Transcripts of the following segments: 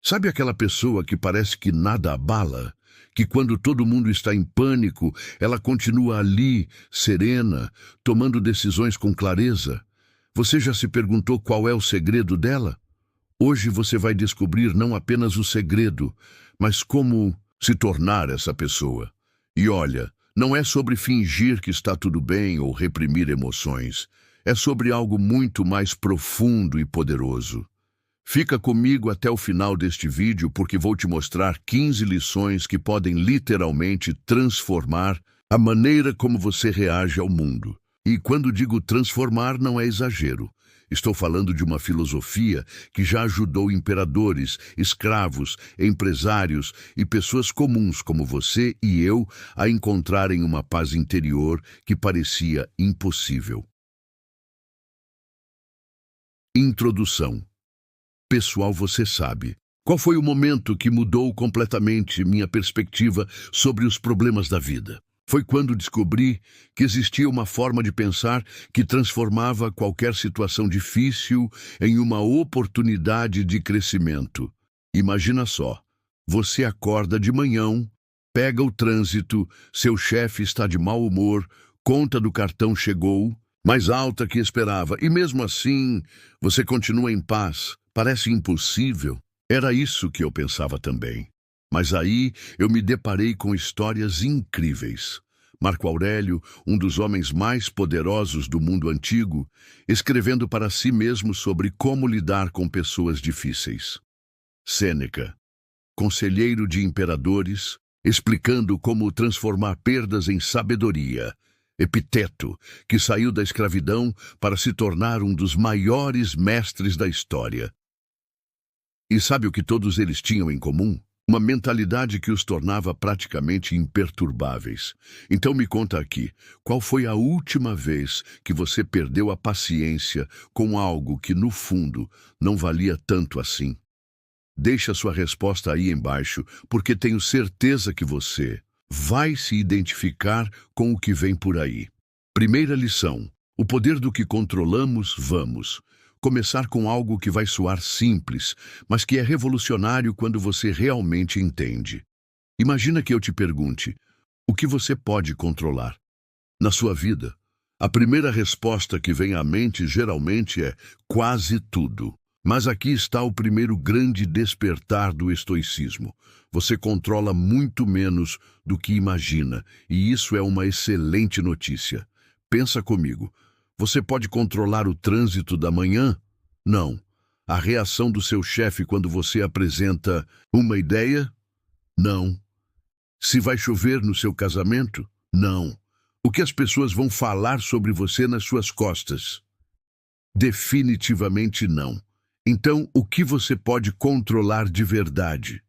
Sabe aquela pessoa que parece que nada abala? Que quando todo mundo está em pânico, ela continua ali, serena, tomando decisões com clareza? Você já se perguntou qual é o segredo dela? Hoje você vai descobrir não apenas o segredo, mas como se tornar essa pessoa. E olha, não é sobre fingir que está tudo bem ou reprimir emoções. É sobre algo muito mais profundo e poderoso. Fica comigo até o final deste vídeo porque vou te mostrar 15 lições que podem literalmente transformar a maneira como você reage ao mundo. E quando digo transformar, não é exagero. Estou falando de uma filosofia que já ajudou imperadores, escravos, empresários e pessoas comuns como você e eu a encontrarem uma paz interior que parecia impossível. Introdução. Pessoal, você sabe. Qual foi o momento que mudou completamente minha perspectiva sobre os problemas da vida? Foi quando descobri que existia uma forma de pensar que transformava qualquer situação difícil em uma oportunidade de crescimento. Imagina só, você acorda de manhã, pega o trânsito, seu chefe está de mau humor, conta do cartão chegou, mais alta que esperava, e mesmo assim você continua em paz. Parece impossível. Era isso que eu pensava também. Mas aí eu me deparei com histórias incríveis. Marco Aurélio, um dos homens mais poderosos do mundo antigo, escrevendo para si mesmo sobre como lidar com pessoas difíceis. Sêneca, conselheiro de imperadores, explicando como transformar perdas em sabedoria. Epiteto, que saiu da escravidão para se tornar um dos maiores mestres da história. E sabe o que todos eles tinham em comum? Uma mentalidade que os tornava praticamente imperturbáveis. Então me conta aqui, qual foi a última vez que você perdeu a paciência com algo que, no fundo, não valia tanto assim? Deixa sua resposta aí embaixo, porque tenho certeza que você vai se identificar com o que vem por aí. Primeira lição: o poder do que controlamos, vamos. Começar com algo que vai soar simples, mas que é revolucionário quando você realmente entende. Imagina que eu te pergunte, o que você pode controlar? Na sua vida, a primeira resposta que vem à mente geralmente é quase tudo. Mas aqui está o primeiro grande despertar do estoicismo. Você controla muito menos do que imagina, e isso é uma excelente notícia. Pensa comigo. Você pode controlar o trânsito da manhã? Não. A reação do seu chefe quando você apresenta uma ideia? Não. Se vai chover no seu casamento? Não. O que as pessoas vão falar sobre você nas suas costas? Definitivamente não. Então, o que você pode controlar de verdade?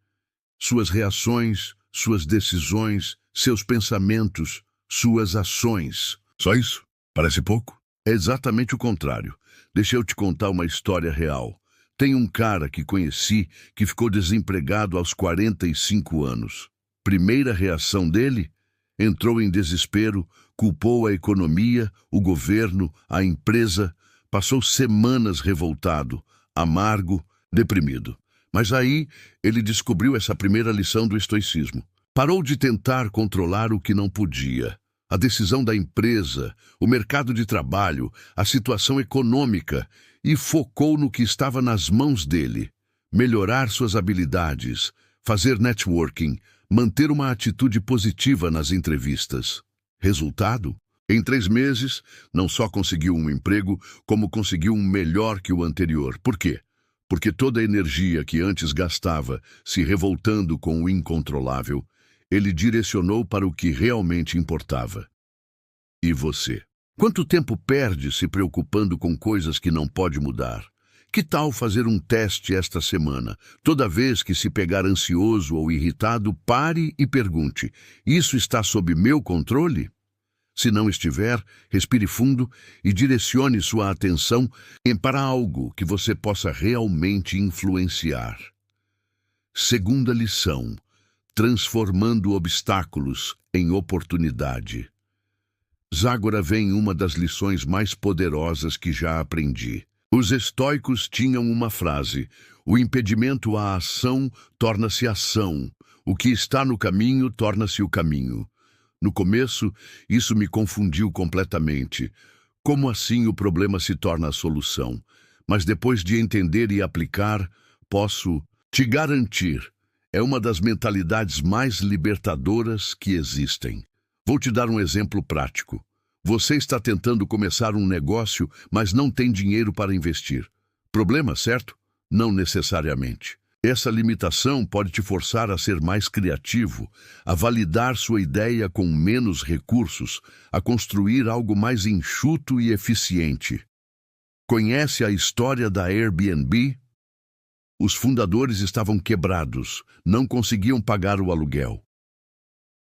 Suas reações, suas decisões, seus pensamentos, suas ações. Só isso? Parece pouco? É exatamente o contrário. Deixa eu te contar uma história real. Tem um cara que conheci que ficou desempregado aos 45 anos. Primeira reação dele? Entrou em desespero, culpou a economia, o governo, a empresa, passou semanas revoltado, amargo, deprimido. Mas aí ele descobriu essa primeira lição do estoicismo. Parou de tentar controlar o que não podia. A decisão da empresa, o mercado de trabalho, a situação econômica, e focou no que estava nas mãos dele. Melhorar suas habilidades, fazer networking, manter uma atitude positiva nas entrevistas. Resultado? Em 3 meses, não só conseguiu um emprego, como conseguiu um melhor que o anterior. Por quê? Porque toda a energia que antes gastava se revoltando com o incontrolável, ele direcionou para o que realmente importava. E você? Quanto tempo perde se preocupando com coisas que não pode mudar? Que tal fazer um teste esta semana? Toda vez que se pegar ansioso ou irritado, pare e pergunte: isso está sob meu controle? Se não estiver, respire fundo e direcione sua atenção para algo que você possa realmente influenciar. Segunda lição: transformando obstáculos em oportunidade. Agora vem uma das lições mais poderosas que já aprendi. Os estoicos tinham uma frase: O impedimento à ação torna-se ação. O que está no caminho torna-se o caminho. No começo, isso me confundiu completamente. Como assim o problema se torna a solução? Mas depois de entender e aplicar, posso te garantir, é uma das mentalidades mais libertadoras que existem. Vou te dar um exemplo prático. Você está tentando começar um negócio, mas não tem dinheiro para investir. Problema, certo? Não necessariamente. Essa limitação pode te forçar a ser mais criativo, a validar sua ideia com menos recursos, a construir algo mais enxuto e eficiente. Conhece a história da Airbnb? Os fundadores estavam quebrados, não conseguiam pagar o aluguel.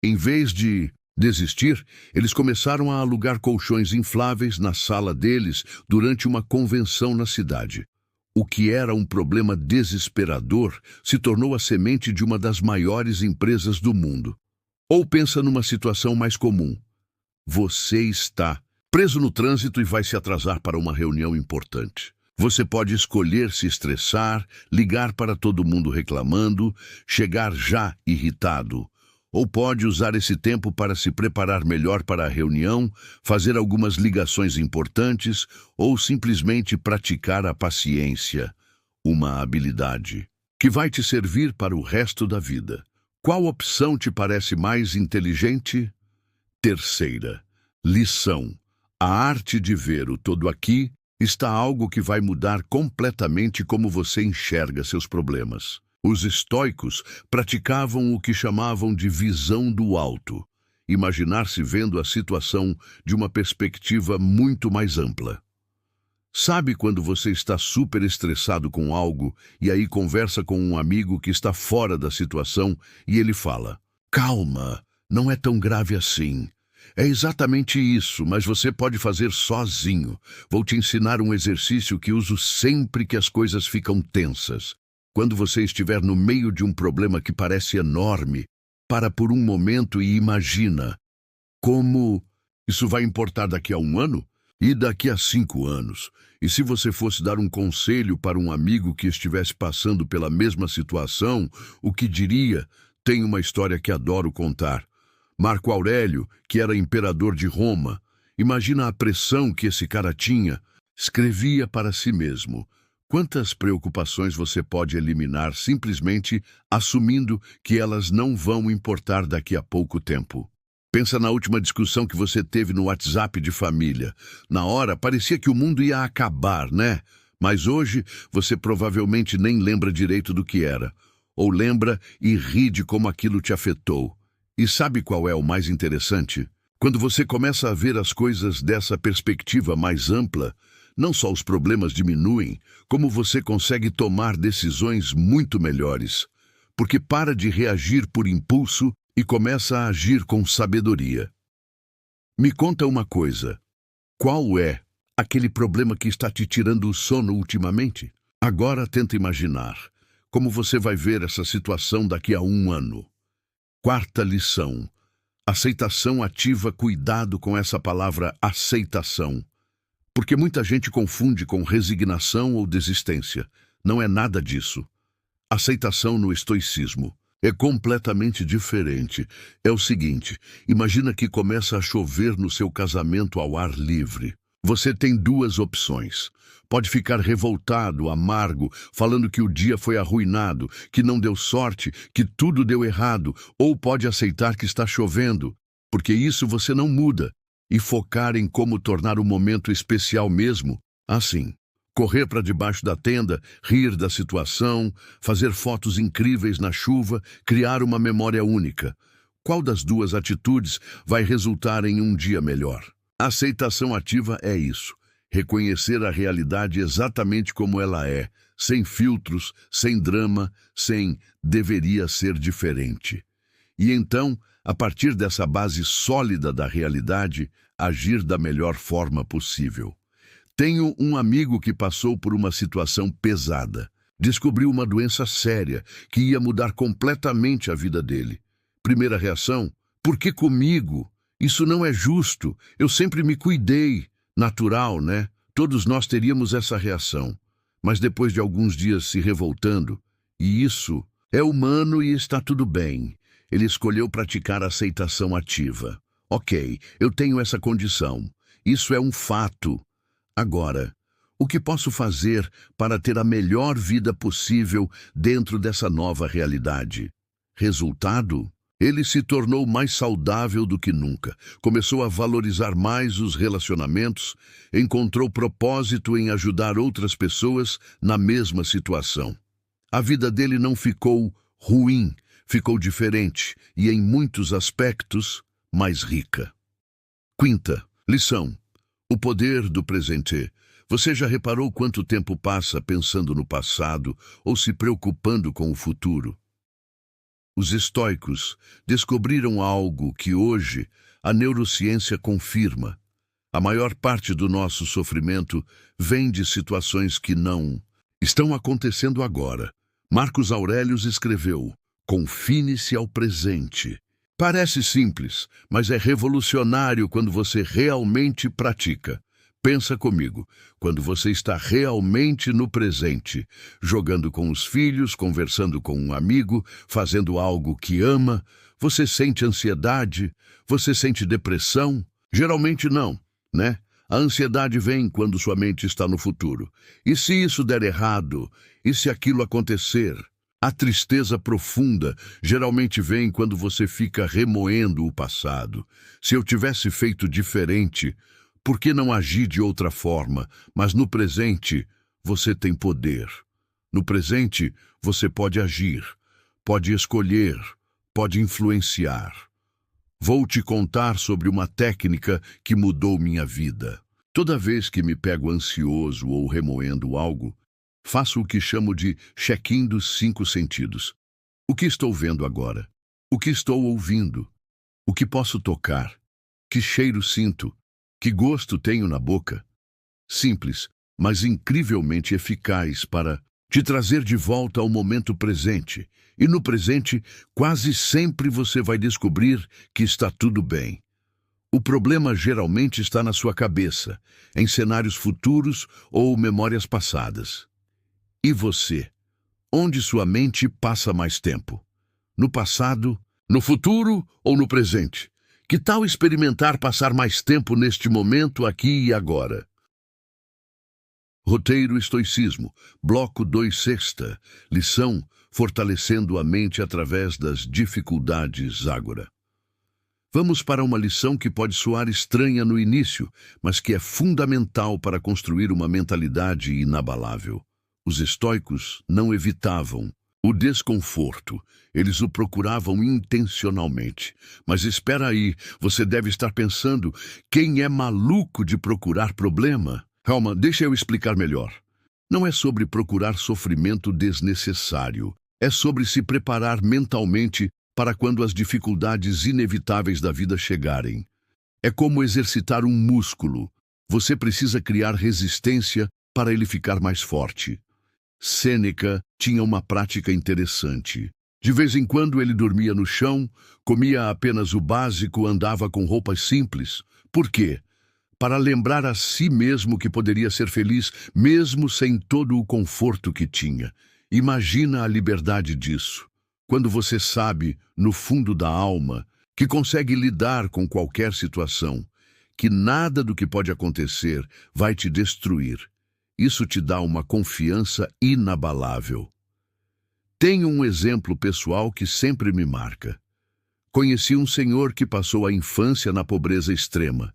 Em vez de desistir, eles começaram a alugar colchões infláveis na sala deles durante uma convenção na cidade. O que era um problema desesperador se tornou a semente de uma das maiores empresas do mundo. Ou pensa numa situação mais comum. Você está preso no trânsito e vai se atrasar para uma reunião importante. Você pode escolher se estressar, ligar para todo mundo reclamando, chegar já irritado. Ou pode usar esse tempo para se preparar melhor para a reunião, fazer algumas ligações importantes ou simplesmente praticar a paciência, uma habilidade que vai te servir para o resto da vida. Qual opção te parece mais inteligente? Terceira, lição. A arte de ver o todo aqui está algo que vai mudar completamente como você enxerga seus problemas. Os estoicos praticavam o que chamavam de visão do alto, imaginar-se vendo a situação de uma perspectiva muito mais ampla. Sabe quando você está super estressado com algo e aí conversa com um amigo que está fora da situação e ele fala: "Calma, não é tão grave assim. É exatamente isso, mas você pode fazer sozinho. Vou te ensinar um exercício que uso sempre que as coisas ficam tensas. Quando você estiver no meio de um problema que parece enorme, para por um momento e imagina como isso vai importar daqui a 1 ano e daqui a 5 anos. E se você fosse dar um conselho para um amigo que estivesse passando pela mesma situação, o que diria? Tem uma história que adoro contar. Marco Aurélio, que era imperador de Roma, imagina a pressão que esse cara tinha. Escrevia para si mesmo: quantas preocupações você pode eliminar simplesmente assumindo que elas não vão importar daqui a pouco tempo? Pensa na última discussão que você teve no WhatsApp de família. Na hora, parecia que o mundo ia acabar, né? Mas hoje, você provavelmente nem lembra direito do que era. Ou lembra e ri de como aquilo te afetou. E sabe qual é o mais interessante? Quando você começa a ver as coisas dessa perspectiva mais ampla, não só os problemas diminuem, como você consegue tomar decisões muito melhores, porque para de reagir por impulso e começa a agir com sabedoria. Me conta uma coisa. Qual é aquele problema que está te tirando o sono ultimamente? Agora tenta imaginar como você vai ver essa situação daqui a 1 ano. Quarta lição. Aceitação ativa. Cuidado com essa palavra aceitação. Porque muita gente confunde com resignação ou desistência. Não é nada disso. Aceitação no estoicismo é completamente diferente. É o seguinte: imagina que começa a chover no seu casamento ao ar livre. Você tem 2 opções. Pode ficar revoltado, amargo, falando que o dia foi arruinado, que não deu sorte, que tudo deu errado, ou pode aceitar que está chovendo, porque isso você não muda. E focar em como tornar o momento especial mesmo, assim. Correr para debaixo da tenda, rir da situação, fazer fotos incríveis na chuva, criar uma memória única. Qual das 2 atitudes vai resultar em um dia melhor? A aceitação ativa é isso. Reconhecer a realidade exatamente como ela é, sem filtros, sem drama, sem "deveria ser diferente". E então, a partir dessa base sólida da realidade, agir da melhor forma possível. Tenho um amigo que passou por uma situação pesada. Descobriu uma doença séria que ia mudar completamente a vida dele. Primeira reação: por que comigo? Isso não é justo. Eu sempre me cuidei. Natural, né? Todos nós teríamos essa reação. mas depois de alguns dias se revoltando, e isso é humano e está tudo bem. Ele escolheu praticar a aceitação ativa. Ok, eu tenho essa condição. Isso é um fato. Agora, o que posso fazer para ter a melhor vida possível dentro dessa nova realidade? Resultado? Ele se tornou mais saudável do que nunca, começou a valorizar mais os relacionamentos, encontrou propósito em ajudar outras pessoas na mesma situação. A vida dele não ficou ruim, ficou diferente e, em muitos aspectos, mais rica. Quinta lição: o poder do presente. Você já reparou quanto tempo passa pensando no passado ou se preocupando com o futuro? Os estoicos descobriram algo que hoje a neurociência confirma. A maior parte do nosso sofrimento vem de situações que não estão acontecendo agora. Marcos Aurelius escreveu: confine-se ao presente. Parece simples, mas é revolucionário quando você realmente pratica. Pensa comigo, quando você está realmente no presente, jogando com os filhos, conversando com um amigo, fazendo algo que ama, você sente ansiedade? Você sente depressão? Geralmente não, né? A ansiedade vem quando sua mente está no futuro. E se isso der errado? E se aquilo acontecer? A tristeza profunda geralmente vem quando você fica remoendo o passado. Se eu tivesse feito diferente, por que não agir de outra forma? Mas no presente, você tem poder. No presente, você pode agir, pode escolher, pode influenciar. Vou te contar sobre uma técnica que mudou minha vida. Toda vez que me pego ansioso ou remoendo algo, faço o que chamo de check-in dos 5 sentidos. O que estou vendo agora? O que estou ouvindo? O que posso tocar? Que cheiro sinto? Que gosto tenho na boca? Simples, mas incrivelmente eficaz para te trazer de volta ao momento presente. E no presente, quase sempre você vai descobrir que está tudo bem. O problema geralmente está na sua cabeça, em cenários futuros ou memórias passadas. E você? Onde sua mente passa mais tempo? No passado, no futuro ou no presente? Que tal experimentar passar mais tempo neste momento, aqui e agora? Roteiro Estoicismo, Bloco 2, Sexta, lição: fortalecendo a mente através das dificuldades, Ágora. Vamos para uma lição que pode soar estranha no início, mas que é fundamental para construir uma mentalidade inabalável. Os estoicos não evitavam o desconforto, eles o procuravam intencionalmente. Mas espera aí, você deve estar pensando, quem é maluco de procurar problema? Calma, deixa eu explicar melhor. Não é sobre procurar sofrimento desnecessário, é sobre se preparar mentalmente para quando as dificuldades inevitáveis da vida chegarem. É como exercitar um músculo. Você precisa criar resistência para ele ficar mais forte. Sêneca tinha uma prática interessante. De vez em quando ele dormia no chão, comia apenas o básico, andava com roupas simples. Por quê? Para lembrar a si mesmo que poderia ser feliz mesmo sem todo o conforto que tinha. Imagina a liberdade disso. Quando você sabe, no fundo da alma, que consegue lidar com qualquer situação, que nada do que pode acontecer vai te destruir. Isso te dá uma confiança inabalável. Tenho um exemplo pessoal que sempre me marca. Conheci um senhor que passou a infância na pobreza extrema.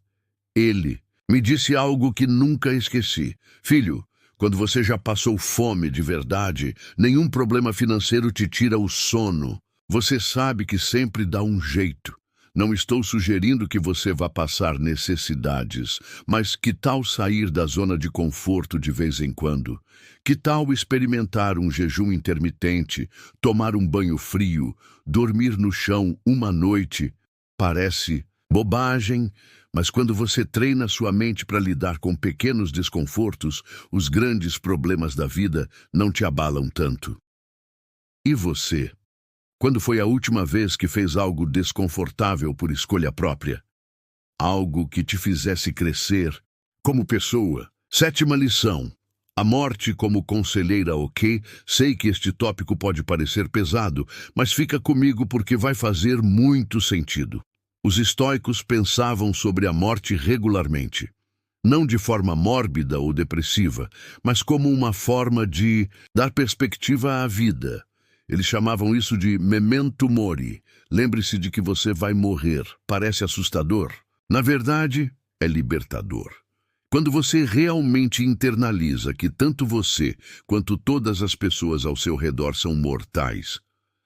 Ele me disse algo que nunca esqueci. Filho, quando você já passou fome de verdade, nenhum problema financeiro te tira o sono. Você sabe que sempre dá um jeito. Não estou sugerindo que você vá passar necessidades, mas que tal sair da zona de conforto de vez em quando? Que tal experimentar um jejum intermitente, tomar um banho frio, dormir no chão uma noite? Parece bobagem, mas quando você treina sua mente para lidar com pequenos desconfortos, os grandes problemas da vida não te abalam tanto. E você? Quando foi a última vez que fez algo desconfortável por escolha própria? Algo que te fizesse crescer como pessoa. Sétima lição: A morte como conselheira, ok? Sei que este tópico pode parecer pesado, mas fica comigo porque vai fazer muito sentido. Os estoicos pensavam sobre a morte regularmente. Não de forma mórbida ou depressiva, mas como uma forma de dar perspectiva à vida. Eles chamavam isso de memento mori. Lembre-se de que você vai morrer. Parece assustador? Na verdade, é libertador. Quando você realmente internaliza que tanto você quanto todas as pessoas ao seu redor são mortais,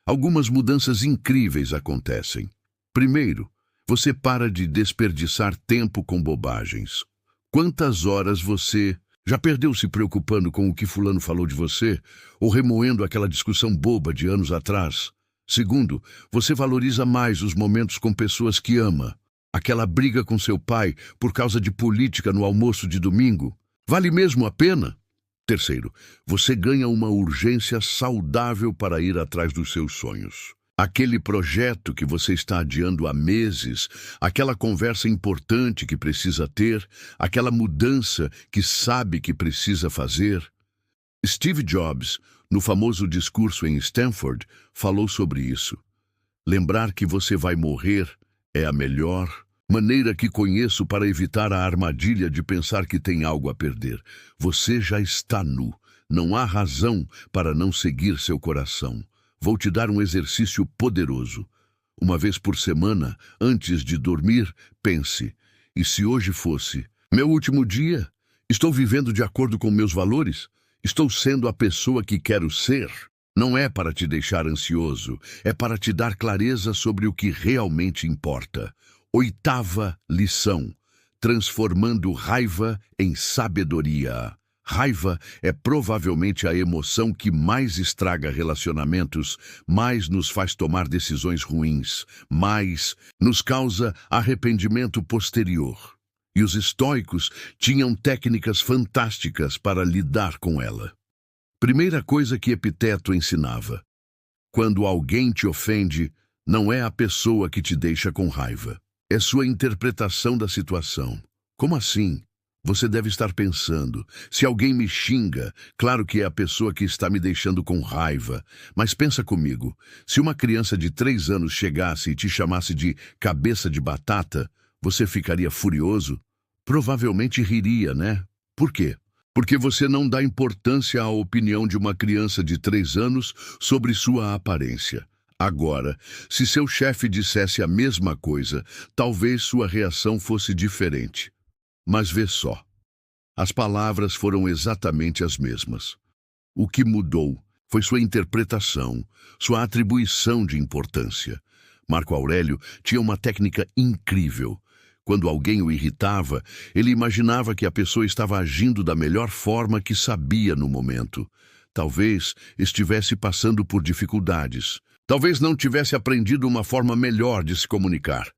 algumas mudanças incríveis acontecem. Primeiro, você para de desperdiçar tempo com bobagens. Quantas horas você já perdeu se preocupando com o que fulano falou de você ou remoendo aquela discussão boba de anos atrás? Segundo, você valoriza mais os momentos com pessoas que ama. Aquela briga com seu pai por causa de política no almoço de domingo, vale mesmo a pena? Terceiro, você ganha uma urgência saudável para ir atrás dos seus sonhos. Aquele projeto que você está adiando há meses, aquela conversa importante que precisa ter, aquela mudança que sabe que precisa fazer. Steve Jobs, no famoso discurso em Stanford, falou sobre isso. Lembrar que você vai morrer é a melhor maneira que conheço para evitar a armadilha de pensar que tem algo a perder. Você já está nu. Não há razão para não seguir seu coração. Vou te dar um exercício poderoso. Uma vez por semana, antes de dormir, pense: e se hoje fosse meu último dia? Estou vivendo de acordo com meus valores? Estou sendo a pessoa que quero ser? Não é para te deixar ansioso, é para te dar clareza sobre o que realmente importa. Oitava lição: transformando raiva em sabedoria. Raiva é provavelmente a emoção que mais estraga relacionamentos, mais nos faz tomar decisões ruins, mais nos causa arrependimento posterior. E os estoicos tinham técnicas fantásticas para lidar com ela. Primeira coisa que Epiteto ensinava: quando alguém te ofende, não é a pessoa que te deixa com raiva. É sua interpretação da situação. Como assim? Você deve estar pensando: se alguém me xinga, claro que é a pessoa que está me deixando com raiva. Mas pensa comigo, se uma criança de 3 anos chegasse e te chamasse de cabeça de batata, você ficaria furioso? Provavelmente riria, né? Por quê? Porque você não dá importância à opinião de uma criança de 3 anos sobre sua aparência. Agora, se seu chefe dissesse a mesma coisa, talvez sua reação fosse diferente. Mas vê só, as palavras foram exatamente as mesmas. O que mudou foi sua interpretação, sua atribuição de importância. Marco Aurélio tinha uma técnica incrível. Quando alguém o irritava, ele imaginava que a pessoa estava agindo da melhor forma que sabia no momento. Talvez estivesse passando por dificuldades. Talvez não tivesse aprendido uma forma melhor de se comunicar.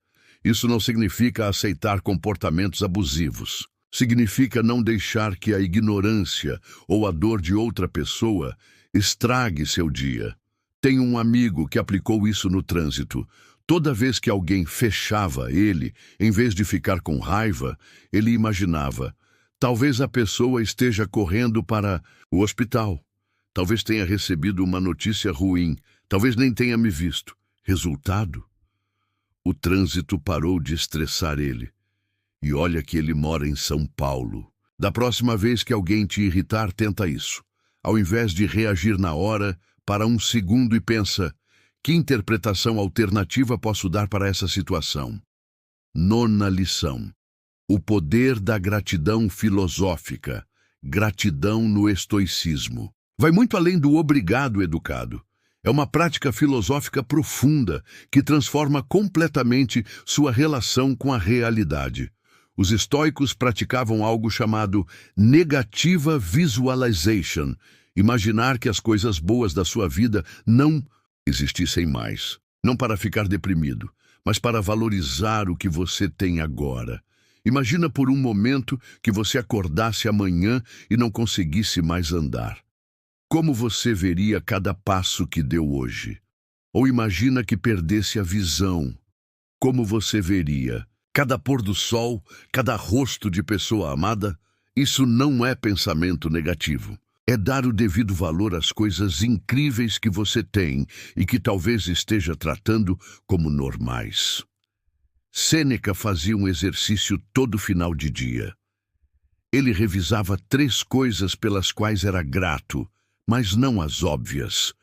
Isso não significa aceitar comportamentos abusivos. Significa não deixar que a ignorância ou a dor de outra pessoa estrague seu dia. Tenho um amigo que aplicou isso no trânsito. Toda vez que alguém fechava ele, em vez de ficar com raiva, ele imaginava: talvez a pessoa esteja correndo para o hospital. Talvez tenha recebido uma notícia ruim. Talvez nem tenha me visto. Resultado? O trânsito parou de estressar ele. E olha que ele mora em São Paulo. Da próxima vez que alguém te irritar, tenta isso. Ao invés de reagir na hora, para um segundo e pensa: que interpretação alternativa posso dar para essa situação? Nona lição: o poder da gratidão filosófica. Gratidão no estoicismo. Vai muito além do obrigado educado. É uma prática filosófica profunda que transforma completamente sua relação com a realidade. Os estoicos praticavam algo chamado negativa visualization, imaginar que as coisas boas da sua vida não existissem mais. Não para ficar deprimido, mas para valorizar o que você tem agora. Imagina por um momento que você acordasse amanhã e não conseguisse mais andar. Como você veria cada passo que deu hoje? Ou imagina que perdesse a visão. Como você veria cada pôr do sol, cada rosto de pessoa amada? Isso não é pensamento negativo. É dar o devido valor às coisas incríveis que você tem e que talvez esteja tratando como normais. Sêneca fazia um exercício todo final de dia. Ele revisava 3 coisas pelas quais era grato, mas não as óbvias.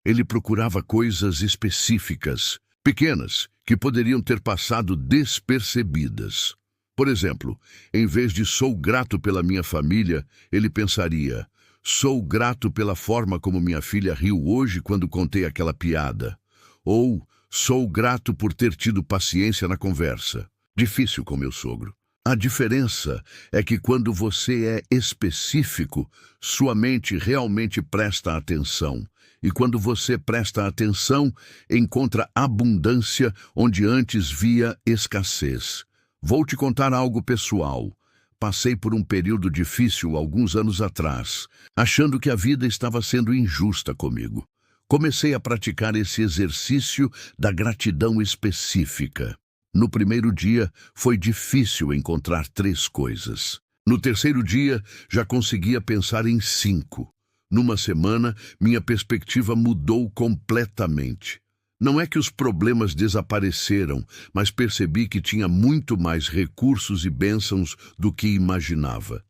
Ele procurava coisas específicas, pequenas, que poderiam ter passado despercebidas. Por exemplo, em vez de "sou grato pela minha família", ele pensaria: "Sou grato pela forma como minha filha riu hoje quando contei aquela piada." Ou "Sou grato por ter tido paciência na conversa. Difícil com meu sogro." A diferença é que quando você é específico, sua mente realmente presta atenção. E quando você presta atenção, encontra abundância onde antes via escassez. Vou te contar algo pessoal. Passei por um período difícil alguns anos atrás, achando que a vida estava sendo injusta comigo. Comecei a praticar esse exercício da gratidão específica. No primeiro dia, foi difícil encontrar 3 coisas. No terceiro dia, já conseguia pensar em 5. Numa semana, minha perspectiva mudou completamente. Não é que os problemas desapareceram, mas percebi que tinha muito mais recursos e bênçãos do que imaginava.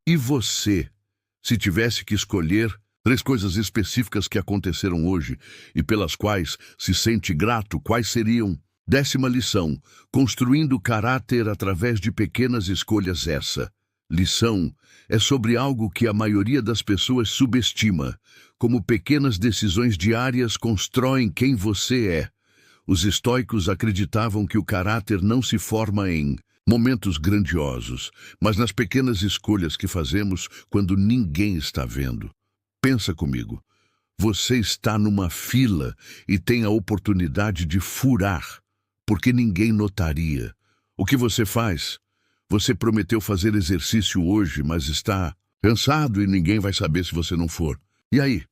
E você, se tivesse que escolher 3 coisas específicas que aconteceram hoje e pelas quais se sente grato, quais seriam? 10ª lição: construindo caráter através de pequenas escolhas. Essa lição é sobre algo que a maioria das pessoas subestima, como pequenas decisões diárias constroem quem você é. Os estoicos acreditavam que o caráter não se forma em momentos grandiosos, mas nas pequenas escolhas que fazemos quando ninguém está vendo. Pensa comigo. Você está numa fila e tem a oportunidade de furar, porque ninguém notaria. O que você faz? Você prometeu fazer exercício hoje, mas está cansado e ninguém vai saber se você não for. E aí?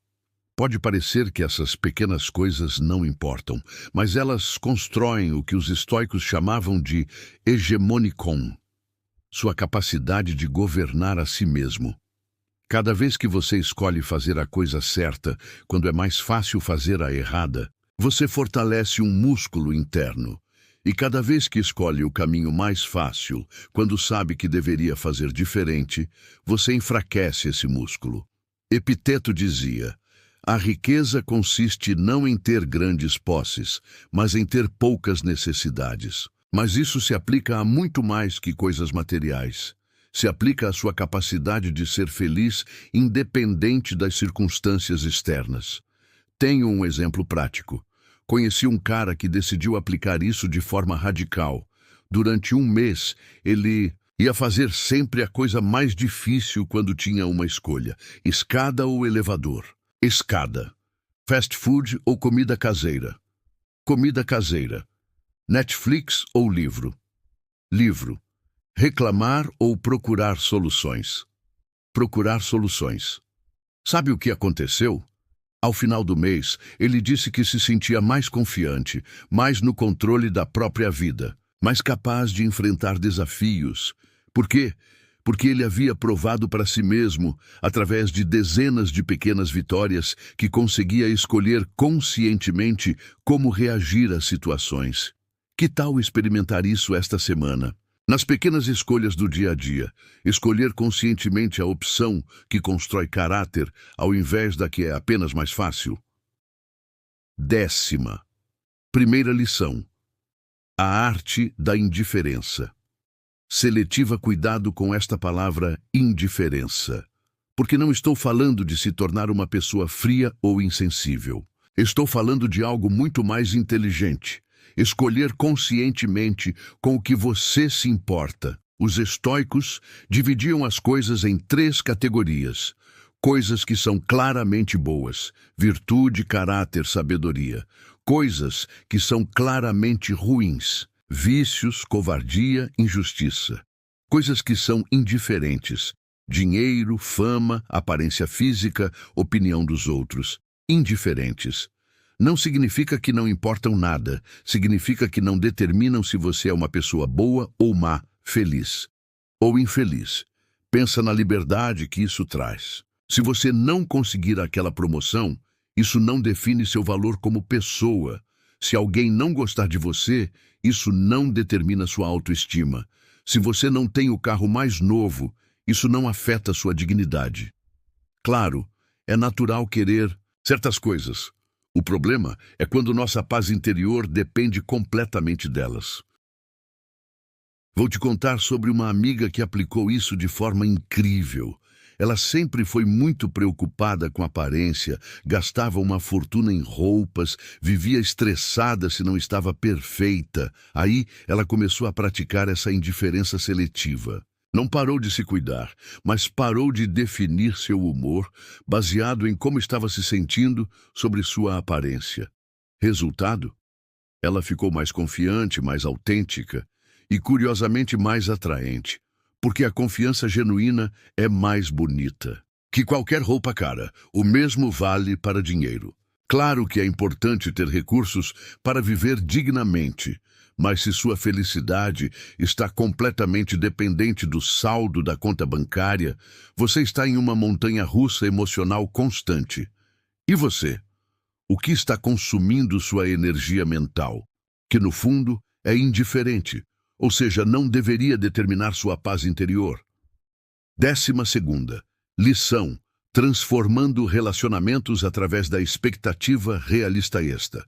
Pode parecer que essas pequenas coisas não importam, mas elas constroem o que os estoicos chamavam de hegemonikon, sua capacidade de governar a si mesmo. Cada vez que você escolhe fazer a coisa certa, quando é mais fácil fazer a errada, você fortalece um músculo interno. E cada vez que escolhe o caminho mais fácil, quando sabe que deveria fazer diferente, você enfraquece esse músculo. Epiteto dizia: "A riqueza consiste não em ter grandes posses, mas em ter poucas necessidades." Mas isso se aplica a muito mais que coisas materiais. Se aplica à sua capacidade de ser feliz independente das circunstâncias externas. Tenho um exemplo prático. Conheci um cara que decidiu aplicar isso de forma radical. Durante um mês, ele ia fazer sempre a coisa mais difícil quando tinha uma escolha: escada ou elevador. Escada. Fast food ou comida caseira. Comida caseira. Netflix ou livro. Livro. Reclamar ou procurar soluções. Procurar soluções. Sabe o que aconteceu? Ao final do mês, ele disse que se sentia mais confiante, mais no controle da própria vida, mais capaz de enfrentar desafios. Por quê? Porque ele havia provado para si mesmo, através de dezenas de pequenas vitórias, que conseguia escolher conscientemente como reagir às situações. Que tal experimentar isso esta semana? Nas pequenas escolhas do dia a dia, escolher conscientemente a opção que constrói caráter ao invés da que é apenas mais fácil. 10ª. Primeira lição: a arte da indiferença. Seletiva cuidado com esta palavra indiferença, porque não estou falando de se tornar uma pessoa fria ou insensível. Estou falando de algo muito mais inteligente. Escolher conscientemente com o que você se importa. Os estoicos dividiam as coisas em 3 categorias. Coisas que são claramente boas: virtude, caráter, sabedoria. Coisas que são claramente ruins: vícios, covardia, injustiça. Coisas que são indiferentes: dinheiro, fama, aparência física, opinião dos outros. Indiferentes. Não significa que não importam nada, significa que não determinam se você é uma pessoa boa ou má, feliz ou infeliz. Pensa na liberdade que isso traz. Se você não conseguir aquela promoção, isso não define seu valor como pessoa. Se alguém não gostar de você, isso não determina sua autoestima. Se você não tem o carro mais novo, isso não afeta sua dignidade. Claro, é natural querer certas coisas. O problema é quando nossa paz interior depende completamente delas. Vou te contar sobre uma amiga que aplicou isso de forma incrível. Ela sempre foi muito preocupada com a aparência, gastava uma fortuna em roupas, vivia estressada se não estava perfeita. Aí ela começou a praticar essa indiferença seletiva. Não parou de se cuidar, mas parou de definir seu humor baseado em como estava se sentindo sobre sua aparência. Resultado? Ela ficou mais confiante, mais autêntica e, curiosamente, mais atraente. Porque a confiança genuína é mais bonita que qualquer roupa cara. O mesmo vale para dinheiro. Claro que é importante ter recursos para viver dignamente, mas se sua felicidade está completamente dependente do saldo da conta bancária, você está em uma montanha-russa emocional constante. E você? O que está consumindo sua energia mental? Que, no fundo, é indiferente. Ou seja, não deveria determinar sua paz interior. 12ª lição: transformando relacionamentos através da expectativa realista esta.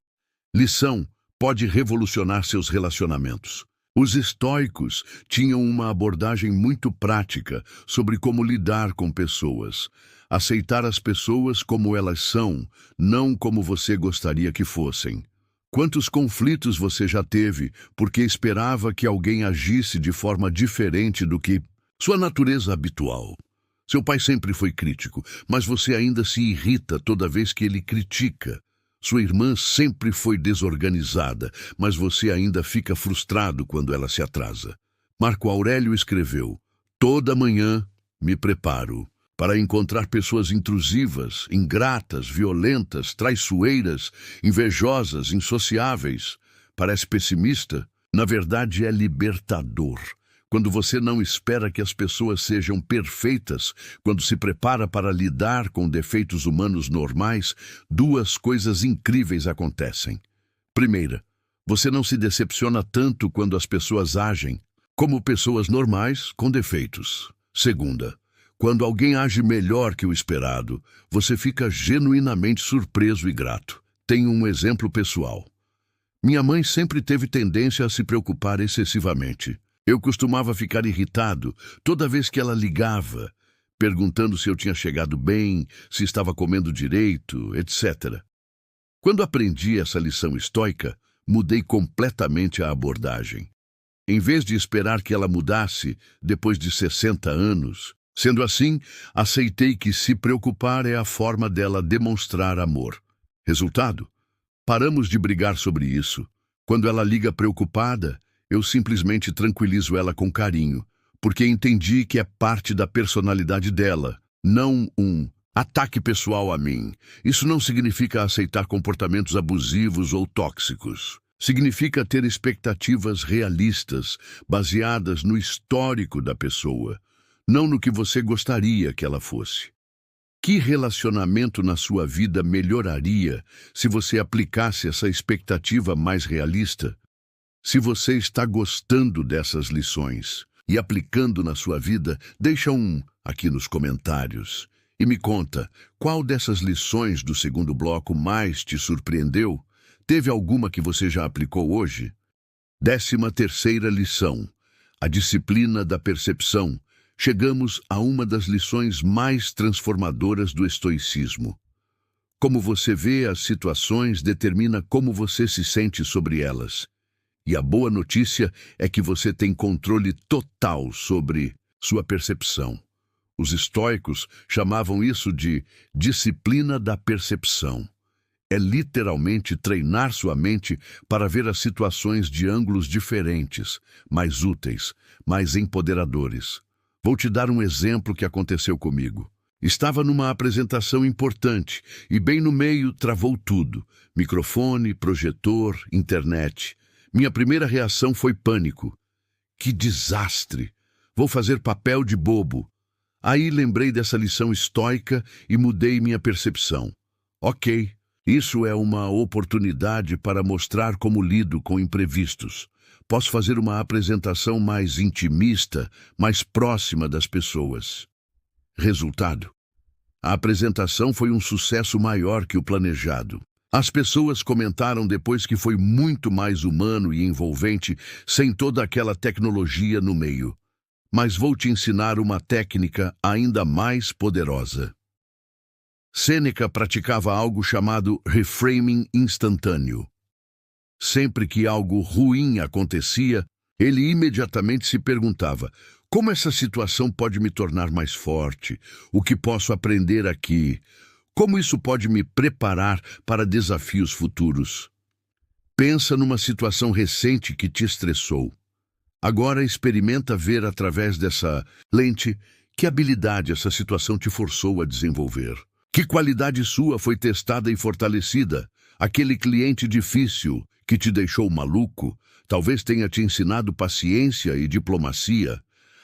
Lição: pode revolucionar seus relacionamentos. Os estoicos tinham uma abordagem muito prática sobre como lidar com pessoas. Aceitar as pessoas como elas são, não como você gostaria que fossem. Quantos conflitos você já teve porque esperava que alguém agisse de forma diferente do que sua natureza habitual? Seu pai sempre foi crítico, mas você ainda se irrita toda vez que ele critica. Sua irmã sempre foi desorganizada, mas você ainda fica frustrado quando ela se atrasa. Marco Aurélio escreveu: toda manhã me preparo para encontrar pessoas intrusivas, ingratas, violentas, traiçoeiras, invejosas, insociáveis. Parece pessimista? Na verdade, é libertador. Quando você não espera que as pessoas sejam perfeitas, quando se prepara para lidar com defeitos humanos normais, duas coisas incríveis acontecem. Primeira, você não se decepciona tanto quando as pessoas agem como pessoas normais com defeitos. Segunda, quando alguém age melhor que o esperado, você fica genuinamente surpreso e grato. Tenho um exemplo pessoal. Minha mãe sempre teve tendência a se preocupar excessivamente. Eu costumava ficar irritado toda vez que ela ligava, perguntando se eu tinha chegado bem, se estava comendo direito, etc. Quando aprendi essa lição estoica, mudei completamente a abordagem. Em vez de esperar que ela mudasse depois de 60 anos, sendo assim, aceitei que se preocupar é a forma dela demonstrar amor. Resultado? Paramos de brigar sobre isso. Quando ela liga preocupada, eu simplesmente tranquilizo ela com carinho, porque entendi que é parte da personalidade dela, não um ataque pessoal a mim. Isso não significa aceitar comportamentos abusivos ou tóxicos. Significa ter expectativas realistas, baseadas no histórico da pessoa, não no que você gostaria que ela fosse. Que relacionamento na sua vida melhoraria se você aplicasse essa expectativa mais realista? Se você está gostando dessas lições e aplicando na sua vida, deixa um aqui nos comentários e me conta qual dessas lições do segundo bloco mais te surpreendeu. Teve alguma que você já aplicou hoje? 13ª lição: a disciplina da percepção. Chegamos a uma das lições mais transformadoras do estoicismo. Como você vê as situações determina como você se sente sobre elas. E a boa notícia é que você tem controle total sobre sua percepção. Os estoicos chamavam isso de disciplina da percepção. É literalmente treinar sua mente para ver as situações de ângulos diferentes, mais úteis, mais empoderadores. Vou te dar um exemplo que aconteceu comigo. Estava numa apresentação importante e bem no meio travou tudo. Microfone, projetor, internet. Minha primeira reação foi pânico. Que desastre! Vou fazer papel de bobo. Aí lembrei dessa lição estoica e mudei minha percepção. Ok, isso é uma oportunidade para mostrar como lido com imprevistos. Posso fazer uma apresentação mais intimista, mais próxima das pessoas. Resultado: a apresentação foi um sucesso maior que o planejado. As pessoas comentaram depois que foi muito mais humano e envolvente sem toda aquela tecnologia no meio. Mas vou te ensinar uma técnica ainda mais poderosa. Sêneca praticava algo chamado reframing instantâneo. Sempre que algo ruim acontecia, ele imediatamente se perguntava: como essa situação pode me tornar mais forte? O que posso aprender aqui? Como isso pode me preparar para desafios futuros? Pensa numa situação recente que te estressou. Agora experimenta ver através dessa lente que habilidade essa situação te forçou a desenvolver. Que qualidade sua foi testada e fortalecida? Aquele cliente difícil que te deixou maluco, talvez tenha te ensinado paciência e diplomacia.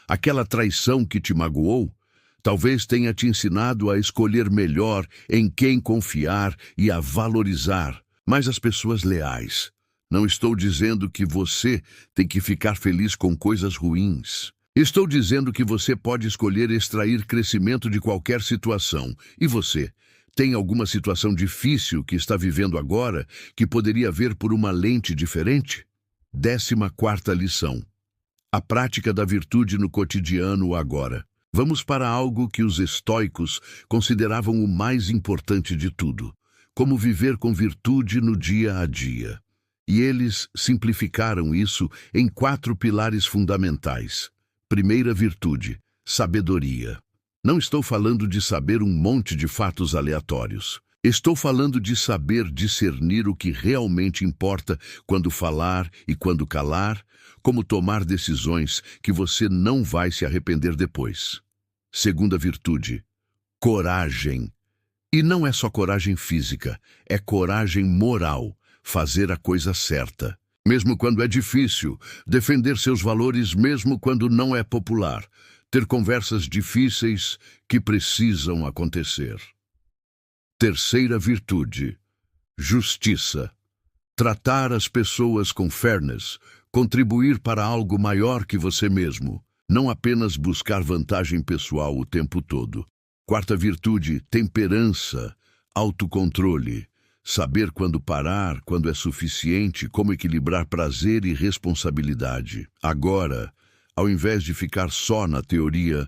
Aquela traição que te magoou, talvez tenha te ensinado a escolher melhor em quem confiar e a valorizar mais as pessoas leais. Não estou dizendo que você tem que ficar feliz com coisas ruins. Estou dizendo que você pode escolher extrair crescimento de qualquer situação. E você? Tem alguma situação difícil que está vivendo agora que poderia ver por uma lente diferente? 14ª lição. A prática da virtude no cotidiano agora. Vamos para algo que os estoicos consideravam o mais importante de tudo: como viver com virtude no dia a dia. E eles simplificaram isso em 4 pilares fundamentais. Primeira virtude: sabedoria. Não estou falando de saber um monte de fatos aleatórios. Estou falando de saber discernir o que realmente importa quando falar e quando calar, como tomar decisões que você não vai se arrepender depois. Segunda virtude: coragem. E não é só coragem física, é coragem moral, fazer a coisa certa. Mesmo quando é difícil, defender seus valores mesmo quando não é popular, ter conversas difíceis que precisam acontecer. Terceira virtude: justiça. Tratar as pessoas com fairness, contribuir para algo maior que você mesmo, não apenas buscar vantagem pessoal o tempo todo. Quarta virtude: temperança, autocontrole. Saber quando parar, quando é suficiente, como equilibrar prazer e responsabilidade. Agora, ao invés de ficar só na teoria,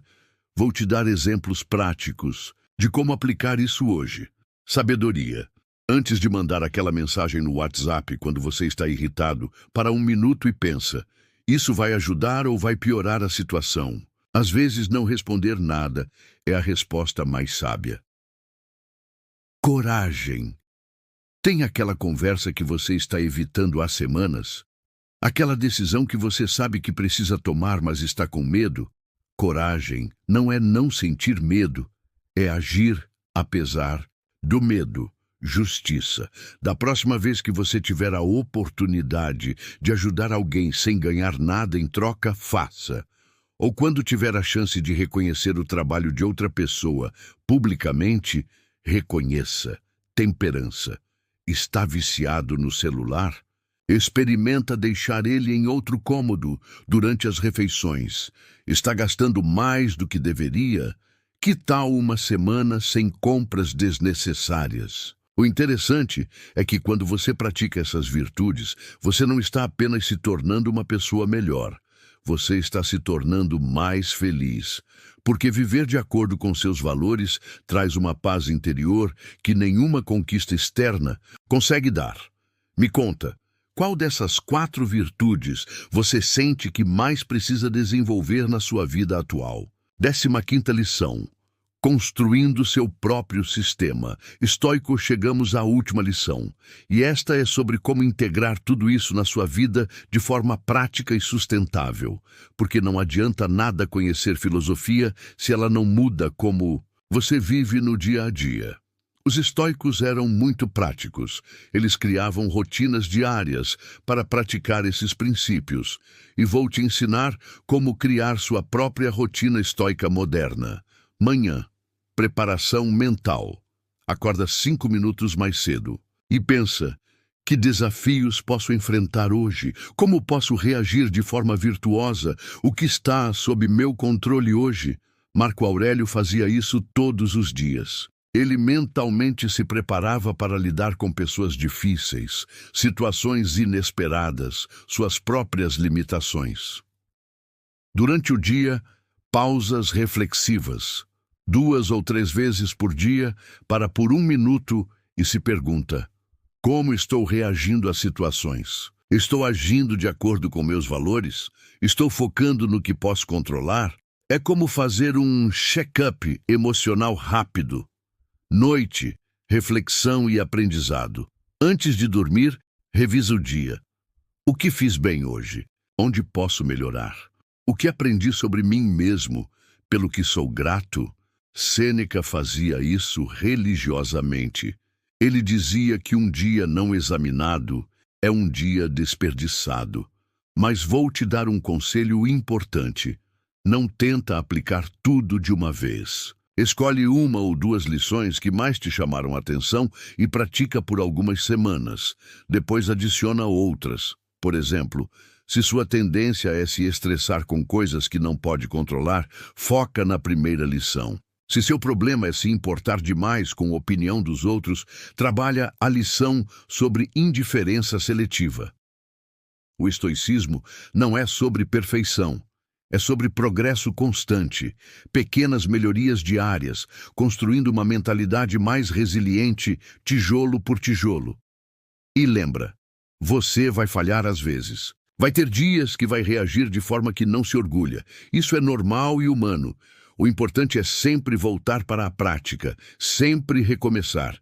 vou te dar exemplos práticos de como aplicar isso hoje. Sabedoria. Antes de mandar aquela mensagem no WhatsApp quando você está irritado, para 1 minuto e pensa: isso vai ajudar ou vai piorar a situação? Às vezes, não responder nada é a resposta mais sábia. Coragem. Tem aquela conversa que você está evitando há semanas? Aquela decisão que você sabe que precisa tomar, mas está com medo? Coragem não é não sentir medo, é agir apesar do medo. Justiça. Da próxima vez que você tiver a oportunidade de ajudar alguém sem ganhar nada em troca, faça. Ou quando tiver a chance de reconhecer o trabalho de outra pessoa publicamente, reconheça. Temperança. Está viciado no celular? Experimenta deixar ele em outro cômodo durante as refeições. Está gastando mais do que deveria? Que tal uma semana sem compras desnecessárias? O interessante é que quando você pratica essas virtudes, você não está apenas se tornando uma pessoa melhor. Você está se tornando mais feliz. Porque viver de acordo com seus valores traz uma paz interior que nenhuma conquista externa consegue dar. Me conta, qual dessas 4 virtudes você sente que mais precisa desenvolver na sua vida atual? 15ª lição. Construindo seu próprio sistema. Estoico, chegamos à última lição. E esta é sobre como integrar tudo isso na sua vida de forma prática e sustentável. Porque não adianta nada conhecer filosofia se ela não muda como você vive no dia a dia. Os estoicos eram muito práticos. Eles criavam rotinas diárias para praticar esses princípios. E vou te ensinar como criar sua própria rotina estoica moderna. Manhã. Preparação mental. Acorda 5 minutos mais cedo e pensa: que desafios posso enfrentar hoje? Como posso reagir de forma virtuosa? O que está sob meu controle hoje? Marco Aurélio fazia isso todos os dias. Ele mentalmente se preparava para lidar com pessoas difíceis, situações inesperadas, suas próprias limitações. Durante o dia, pausas reflexivas, 2 ou 3 vezes por dia, para por 1 minuto e se pergunta: como estou reagindo às situações? Estou agindo de acordo com meus valores? Estou focando no que posso controlar? É como fazer um check-up emocional rápido. Noite, reflexão e aprendizado. Antes de dormir, revisa o dia. O que fiz bem hoje? Onde posso melhorar? O que aprendi sobre mim mesmo, pelo que sou grato? Sêneca fazia isso religiosamente. Ele dizia que um dia não examinado é um dia desperdiçado. Mas vou te dar um conselho importante. Não tenta aplicar tudo de uma vez. Escolhe 1 ou 2 lições que mais te chamaram a atenção e pratica por algumas semanas. Depois adiciona outras. Por exemplo, se sua tendência é se estressar com coisas que não pode controlar, foca na primeira lição. Se seu problema é se importar demais com a opinião dos outros, trabalha a lição sobre indiferença seletiva. O estoicismo não é sobre perfeição, é sobre progresso constante, pequenas melhorias diárias, construindo uma mentalidade mais resiliente, tijolo por tijolo. E lembra, você vai falhar às vezes. Vai ter dias que vai reagir de forma que não se orgulha. Isso é normal e humano. O importante é sempre voltar para a prática, sempre recomeçar.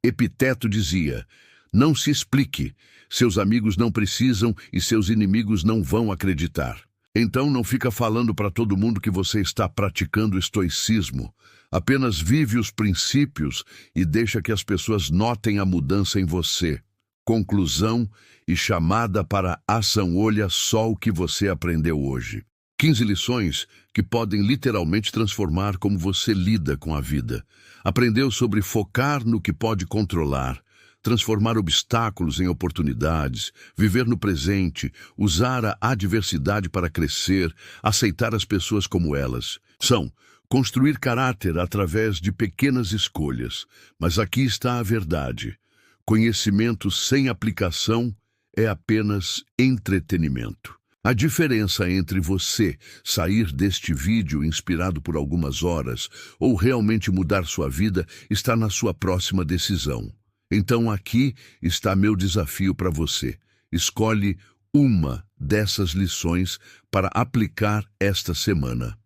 Epiteto dizia: não se explique, seus amigos não precisam e seus inimigos não vão acreditar. Então não fica falando para todo mundo que você está praticando estoicismo. Apenas vive os princípios e deixa que as pessoas notem a mudança em você. Conclusão e chamada para ação. Olha só o que você aprendeu hoje. 15 lições que podem literalmente transformar como você lida com a vida. Aprendeu sobre focar no que pode controlar, transformar obstáculos em oportunidades, viver no presente, usar a adversidade para crescer, aceitar as pessoas como elas são, construir caráter através de pequenas escolhas. Mas aqui está a verdade: conhecimento sem aplicação é apenas entretenimento. A diferença entre você sair deste vídeo inspirado por algumas horas ou realmente mudar sua vida está na sua próxima decisão. Então aqui está meu desafio para você. Escolhe uma dessas lições para aplicar esta semana.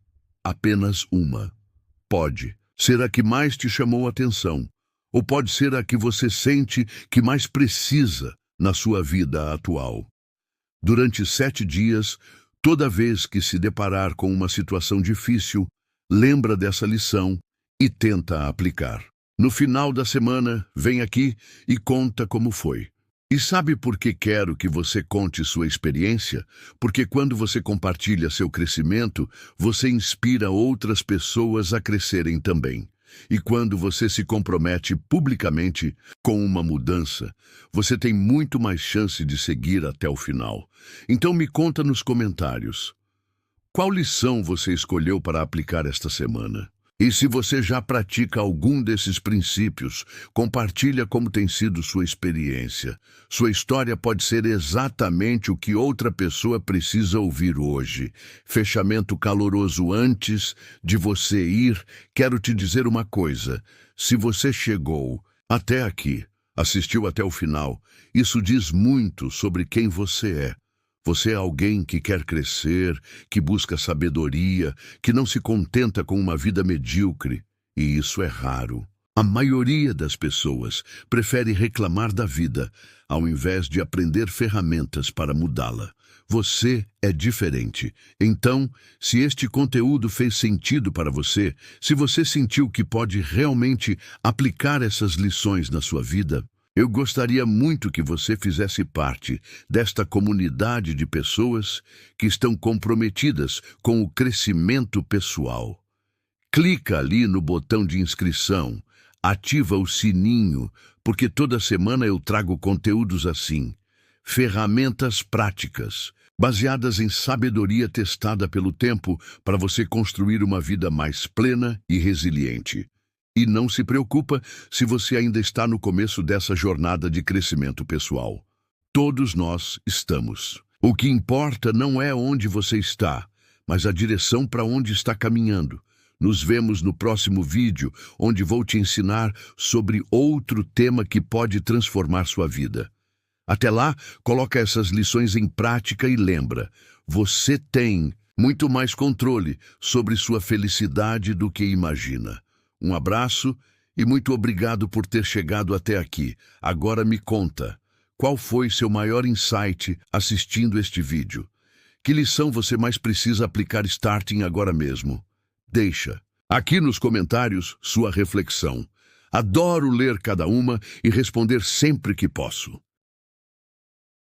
Apenas uma. Pode ser a que mais te chamou a atenção, ou pode ser a que você sente que mais precisa na sua vida atual. Durante 7 dias, toda vez que se deparar com uma situação difícil, lembra dessa lição e tenta aplicar. No final da semana, vem aqui e conta como foi. E sabe por que quero que você conte sua experiência? Porque quando você compartilha seu crescimento, você inspira outras pessoas a crescerem também. E quando você se compromete publicamente com uma mudança, você tem muito mais chance de seguir até o final. Então me conta nos comentários: qual lição você escolheu para aplicar esta semana? E se você já pratica algum desses princípios, compartilha como tem sido sua experiência. Sua história pode ser exatamente o que outra pessoa precisa ouvir hoje. Fechamento caloroso. Antes de você ir, quero te dizer uma coisa. Se você chegou até aqui, assistiu até o final, isso diz muito sobre quem você é. Você é alguém que quer crescer, que busca sabedoria, que não se contenta com uma vida medíocre. E isso é raro. A maioria das pessoas prefere reclamar da vida, ao invés de aprender ferramentas para mudá-la. Você é diferente. Então, se este conteúdo fez sentido para você, se você sentiu que pode realmente aplicar essas lições na sua vida, eu gostaria muito que você fizesse parte desta comunidade de pessoas que estão comprometidas com o crescimento pessoal. Clica ali no botão de inscrição, ativa o sininho, porque toda semana eu trago conteúdos assim, ferramentas práticas, baseadas em sabedoria testada pelo tempo para você construir uma vida mais plena e resiliente. E não se preocupa se você ainda está no começo dessa jornada de crescimento pessoal. Todos nós estamos. O que importa não é onde você está, mas a direção para onde está caminhando. Nos vemos no próximo vídeo, onde vou te ensinar sobre outro tema que pode transformar sua vida. Até lá, coloca essas lições em prática e lembra, você tem muito mais controle sobre sua felicidade do que imagina. Um abraço e muito obrigado por ter chegado até aqui. Agora me conta, qual foi seu maior insight assistindo este vídeo? Que lição você mais precisa aplicar starting agora mesmo? Deixa aqui nos comentários sua reflexão. Adoro ler cada uma e responder sempre que posso.